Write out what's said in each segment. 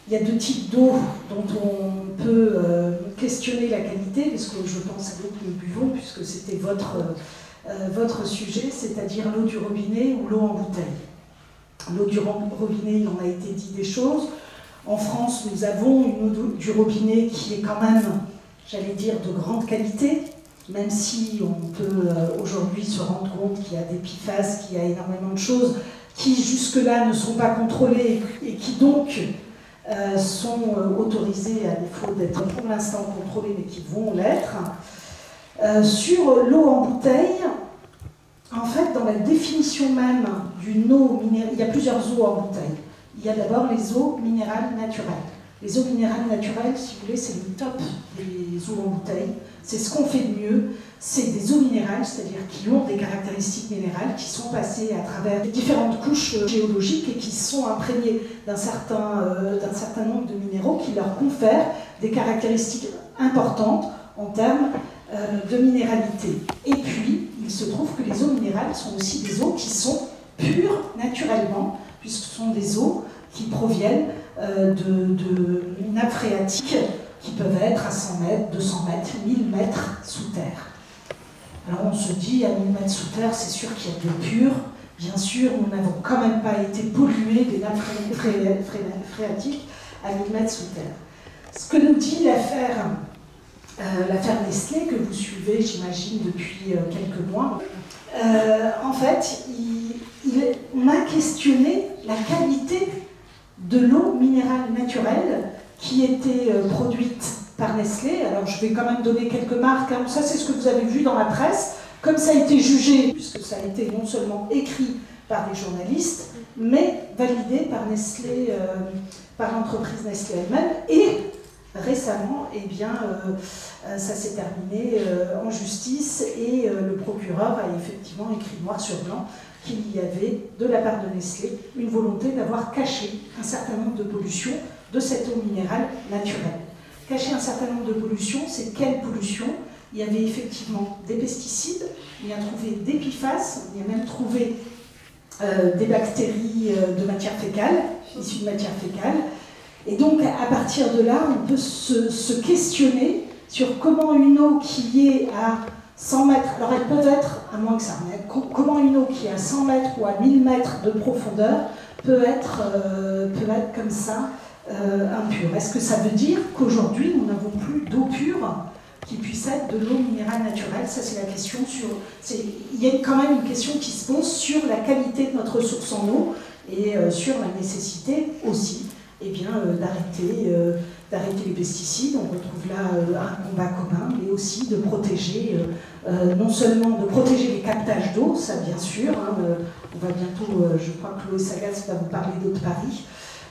Il y a deux types d'eau dont on peut questionner la qualité, parce que je pense à l'eau que nous buvons, puisque c'était votre sujet, c'est-à-dire l'eau du robinet ou l'eau en bouteille. L'eau du robinet, il en a été dit des choses. En France, nous avons une eau du robinet qui est quand même, j'allais dire, de grande qualité, même si on peut aujourd'hui se rendre compte qu'il y a des PFAS, qu'il y a énormément de choses qui jusque-là ne sont pas contrôlées et qui donc sont autorisées à défaut d'être pour l'instant contrôlées, mais qui vont l'être. Sur l'eau en bouteille, en fait, dans la définition même d'une eau minérale, il y a plusieurs eaux en bouteille. Il y a d'abord les eaux minérales naturelles. Les eaux minérales naturelles, si vous voulez, c'est le top des eaux en bouteille. C'est ce qu'on fait de mieux. C'est des eaux minérales, c'est-à-dire qui ont des caractéristiques minérales, qui sont passées à travers différentes couches géologiques et qui sont imprégnées d'un certain nombre de minéraux qui leur confèrent des caractéristiques importantes en termes de minéralité. Et puis, il se trouve que les eaux minérales sont aussi des eaux qui sont pures naturellement, puisque ce sont des eaux qui proviennent de nappes phréatiques qui peuvent être à 100 mètres, 200 mètres, 1000 mètres sous terre. Alors on se dit, à 1000 mètres sous terre, c'est sûr qu'il y a de l'eau pure. Bien sûr, nous n'avons quand même pas été pollués des nappes phréatiques à 1000 mètres sous terre. Ce que nous dit l'affaire Nestlé, que vous suivez, j'imagine, depuis quelques mois, en fait, on a questionné la qualité de l'eau minérale naturelle qui était produite par Nestlé. Alors je vais quand même donner quelques marques, hein. Ça c'est ce que vous avez vu dans la presse, comme ça a été jugé, puisque ça a été non seulement écrit par des journalistes, mais validé par Nestlé, par l'entreprise Nestlé elle-même, et récemment, eh bien, ça s'est terminé en justice et le procureur a effectivement écrit noir sur blanc qu'il y avait, de la part de Nestlé, une volonté d'avoir caché un certain nombre de pollutions de cette eau minérale naturelle. Cacher un certain nombre de pollutions, c'est quelle pollution? Il y avait effectivement des pesticides, il y a trouvé des PFAS, il y a même trouvé des bactéries de matière fécale, issues de matière fécale. Et donc, à partir de là, on peut se questionner sur comment une eau qui est à 100 mètres, alors elles peuvent être, à moins que ça, mais comment une eau qui est à 100 mètres ou à 1000 mètres de profondeur peut être comme ça impure. Est-ce que ça veut dire qu'aujourd'hui, nous n'avons plus d'eau pure qui puisse être de l'eau minérale naturelle? Ça, c'est la question sur... Il y a quand même une question qui se pose sur la qualité de notre ressource en eau et sur la nécessité aussi, eh bien, d'arrêter les pesticides. On retrouve là un combat commun, mais aussi de protéger, non seulement de protéger les captages d'eau, ça bien sûr, hein, on va bientôt, je crois que Chloé Sagas va vous parler d'eau de Paris,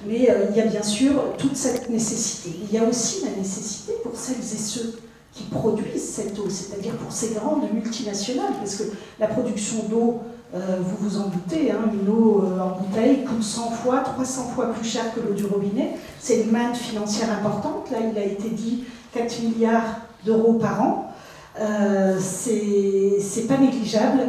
mais il y a bien sûr toute cette nécessité. Il y a aussi la nécessité pour celles et ceux qui produisent cette eau, c'est-à-dire pour ces grandes multinationales, parce que la production d'eau, vous vous en doutez, hein, une eau en bouteille coûte 100 fois, 300 fois plus cher que l'eau du robinet. C'est une manne financière importante. Là, il a été dit 4 milliards d'euros par an. C'est pas négligeable.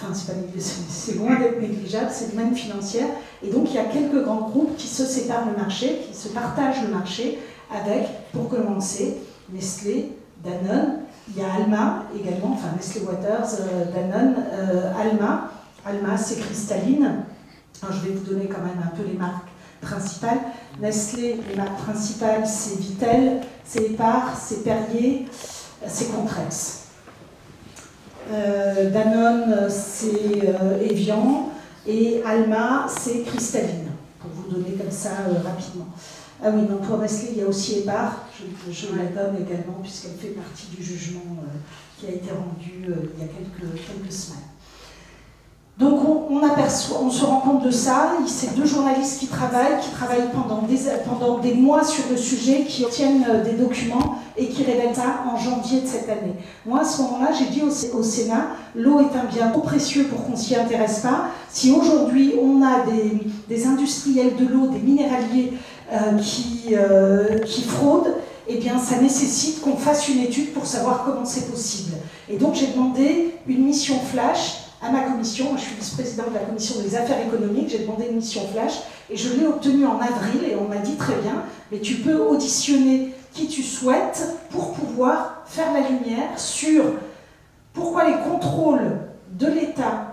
Enfin, c'est loin d'être négligeable, c'est une manne financière. Et donc, il y a quelques grands groupes qui se séparent le marché, qui se partagent le marché avec, pour commencer, Nestlé, Danone. Il y a Alma également, enfin Nestlé Waters, Danone, Alma. Alma, c'est cristalline. Alors, je vais vous donner quand même un peu les marques principales. Nestlé, les marques principales, c'est Vittel, c'est Épar, c'est Perrier, c'est Contrex. Danone, c'est Evian, et Alma, c'est cristalline, pour vous donner comme ça rapidement. Ah oui, donc pour Nestlé, il y a aussi Épar, je la donne également, puisqu'elle fait partie du jugement qui a été rendu il y a quelques semaines. Donc on se rend compte de ça, c'est deux journalistes qui travaillent pendant des mois sur le sujet, qui obtiennent des documents et qui révèlent ça en janvier de cette année. Moi, à ce moment-là, j'ai dit au Sénat, l'eau est un bien trop précieux pour qu'on s'y intéresse pas. Si aujourd'hui on a des industriels de l'eau, des minéraliers qui fraudent, eh bien ça nécessite qu'on fasse une étude pour savoir comment c'est possible. Et donc j'ai demandé une mission flash à ma commission. Je suis vice-présidente de la commission des affaires économiques, j'ai demandé une mission flash et je l'ai obtenue en avril et on m'a dit très bien, mais tu peux auditionner qui tu souhaites pour pouvoir faire la lumière sur pourquoi les contrôles de l'État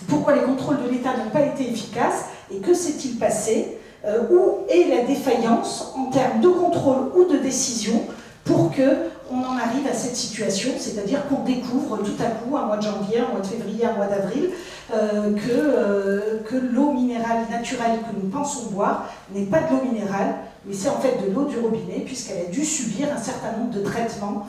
pourquoi les contrôles de l'État n'ont pas été efficaces et que s'est-il passé, où est la défaillance en termes de contrôle ou de décision pour qu'on en arrive à cette situation, c'est-à-dire qu'on découvre tout à coup, un mois de janvier, un mois de février, un mois d'avril, que l'eau minérale naturelle que nous pensons boire n'est pas de l'eau minérale, mais c'est en fait de l'eau du robinet, puisqu'elle a dû subir un certain nombre de traitements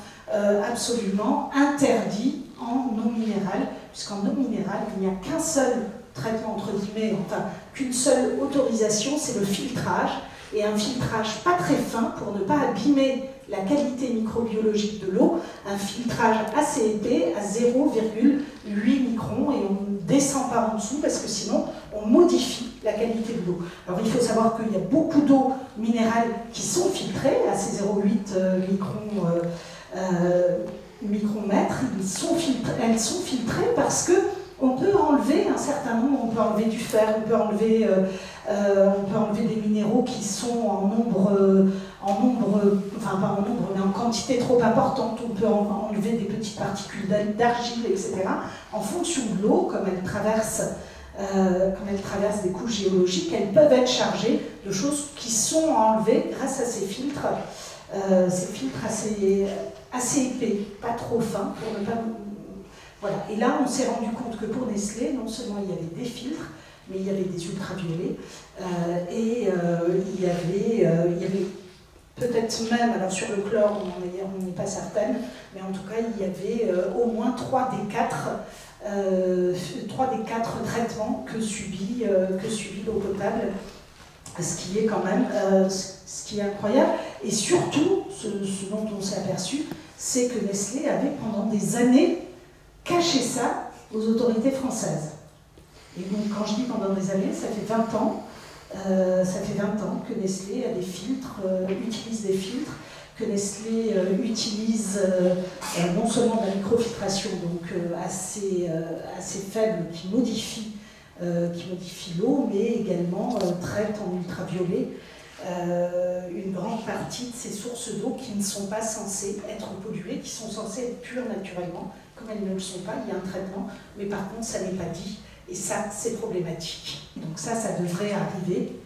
absolument interdits en eau minérale, puisqu'en eau minérale, il n'y a qu'un seul traitement, entre guillemets, enfin, qu'une seule autorisation, c'est le filtrage, et un filtrage pas très fin pour ne pas abîmer la qualité microbiologique de l'eau, un filtrage assez épais à 0,8 microns, et on ne descend pas en dessous parce que sinon on modifie la qualité de l'eau. Alors il faut savoir qu'il y a beaucoup d'eau minérale qui sont filtrées à ces 0,8 micromètres, elles sont filtrées parce que on peut enlever un certain nombre, on peut enlever du fer, on peut enlever des minéraux qui sont en nombre, enfin pas en nombre, mais en quantité trop importante, on peut enlever des petites particules d'argile, etc. En fonction de l'eau, comme elle traverse des couches géologiques, elles peuvent être chargées de choses qui sont enlevées grâce à ces filtres assez épais, pas trop fins, pour ne pas... Voilà. Et là, on s'est rendu compte que pour Nestlé, non seulement il y avait des filtres, mais il y avait des ultraviolets, il y avait peut-être même, alors sur le chlore, on n'est pas certaine, mais en tout cas, il y avait au moins 3 des 4 traitements que subit l'eau potable, ce qui est quand même ce qui est incroyable. Et surtout, ce dont on s'est aperçu, c'est que Nestlé avait pendant des années caché ça aux autorités françaises. Et donc, quand je dis pendant des années, ça fait 20 ans. Ça fait 20 ans que Nestlé a des filtres, utilise des filtres, que Nestlé utilise non seulement de la microfiltration, donc assez faible, qui modifie l'eau, mais également traite en ultraviolet une grande partie de ces sources d'eau qui ne sont pas censées être polluées, qui sont censées être pures naturellement. Comme elles ne le sont pas, il y a un traitement, mais par contre, ça n'est pas dit. Et ça, c'est problématique. Donc ça devrait arriver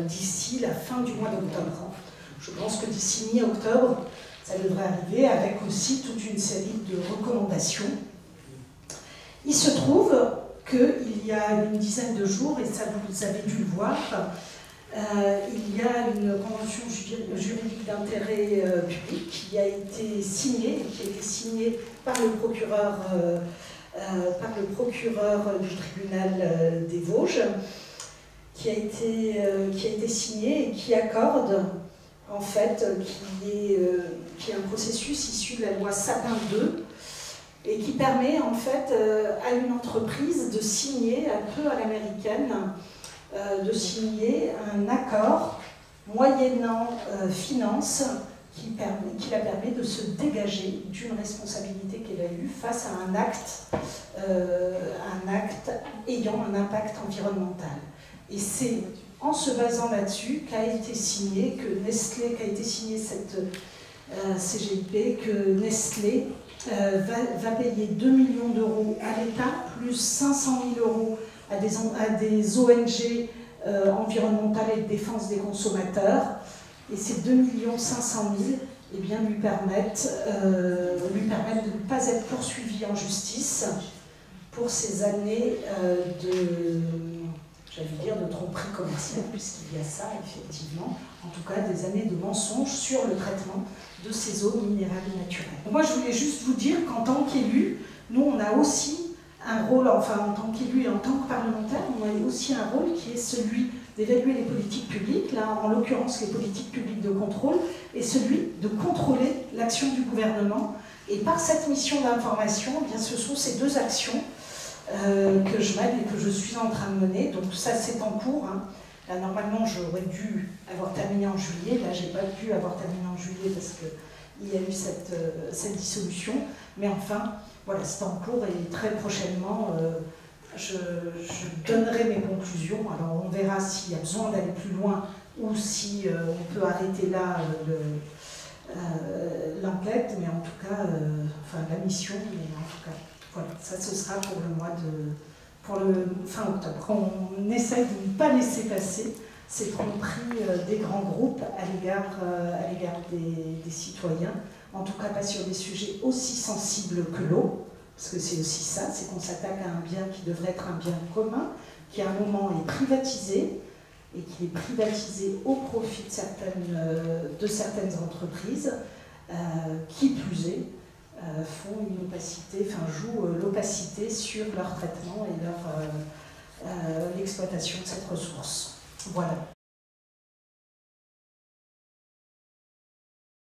d'ici la fin du mois d'octobre. Je pense que d'ici mi-octobre, ça devrait arriver avec aussi toute une série de recommandations. Il se trouve qu'il y a une dizaine de jours, et ça vous avez dû le voir, il y a une convention juridique d'intérêt public qui a été signée par le procureur du tribunal des Vosges, qui a été signée et qui accorde, en fait, qui est un processus issu de la loi Sapin 2 et qui permet, en fait, à une entreprise de signer, un peu à l'américaine, de signer un accord moyennant finance qui la permet de se dégager d'une responsabilité qu'elle a eue face à un acte ayant un impact environnemental. Et c'est en se basant là-dessus qu'a été signée cette CGIP, que Nestlé va payer 2 millions d'euros à l'État, plus 500 000 euros à des ONG environnementales et de défense des consommateurs. Et ces 2 500 000 eh bien, lui permettent de ne pas être poursuivi en justice pour ces années de tromperie commerciale, puisqu'il y a ça, effectivement, en tout cas des années de mensonges sur le traitement de ces eaux minérales naturelles. Moi, je voulais juste vous dire qu'en tant qu'élu, nous, on a aussi un rôle, enfin, en tant qu'élu et en tant que parlementaire, on a aussi un rôle qui est celui d'évaluer les politiques publiques, là, en l'occurrence, les politiques publiques de contrôle, et celui de contrôler l'action du gouvernement. Et par cette mission d'information, eh bien, ce sont ces deux actions que je mène et que je suis en train de mener. Donc ça, c'est en cours. Hein. Là, normalement, j'aurais dû avoir terminé en juillet. Là, je n'ai pas pu avoir terminé en juillet parce qu'il y a eu cette dissolution. Mais enfin, voilà, c'est en cours et très prochainement, je donnerai mes conclusions. Alors on verra s'il y a besoin d'aller plus loin ou si on peut arrêter là l'enquête, mais en tout cas, enfin la mission, mais en tout cas, voilà, ça ce sera pour le mois de... pour le fin octobre. On essaye de ne pas laisser passer ces tromperies des grands groupes à l'égard des citoyens, en tout cas pas sur des sujets aussi sensibles que l'eau, parce que c'est aussi ça, c'est qu'on s'attaque à un bien qui devrait être un bien commun, qui à un moment est privatisé, et qui est privatisé au profit de certaines entreprises, qui plus est, font une opacité, enfin jouent l'opacité sur leur traitement et l'exploitation de cette ressource. Voilà.